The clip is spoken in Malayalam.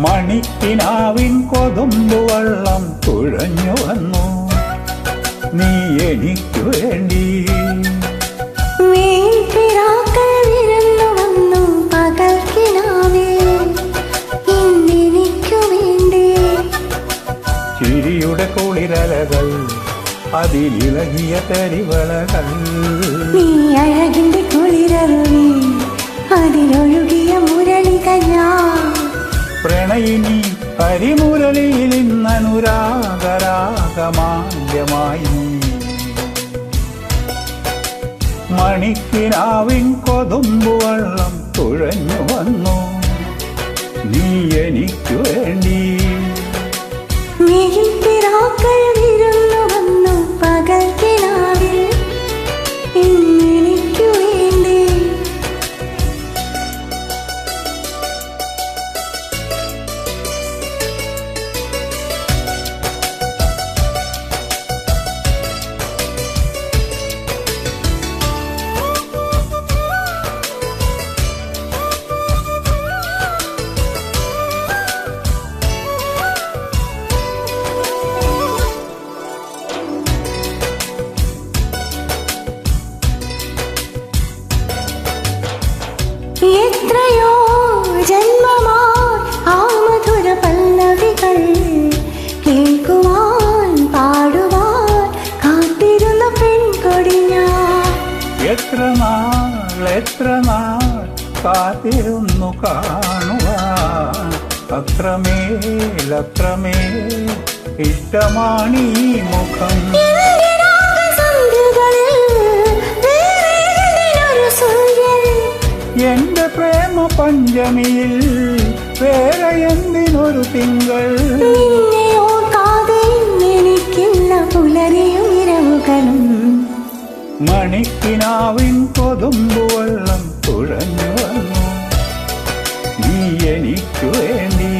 മണിക്കിനാവിൻ കൊതുമ്പു വെള്ളം തുഴഞ്ഞു വന്നു നീ എനിക്കു വേണ്ടി. ചിരിയുടെ കുളിരലകൾ അതിലിളകിയ തരിവളകൾ നീ അഴകിന്റെ കുളിരറുവി അതിലൊഴുകിയ മുരളികൾ ഞാൻ. പ്രണയിനി പരിമുരളിയിൽ ഇന്നനുരാഗരാഗമാല്യമായി. മണിക്കിനാവിൻ കൊതുമ്പു വെള്ളം തുഴഞ്ഞു വന്നു നീ എനിക്കു വേണ്ടി. എത്രയോ ജന്മമാ ആ മധുര പല്ലവികൾ കേൾക്കുവാൻ പാടുവാൻ കാത്തിരുന്ന പെൺകൊടി ഞാൻ. എത്ര നാൾ കാത്തിരുന്നു കാണുവാൻ. അത്രമേൽ ഇഷ്ടമാണീ മുഖം. എന്റെ പ്രേമ പഞ്ചമിയിൽ വേറെ എന്തിനൊരു തിങ്കൾ. എനിക്കില്ല പുലരിയും ഇരവുകളും. മണിക്കിനാവിൻ കൊതുമ്പു വെള്ളം തുഴഞ്ഞു വന്നു നീ എനിക്കു വേണ്ടി.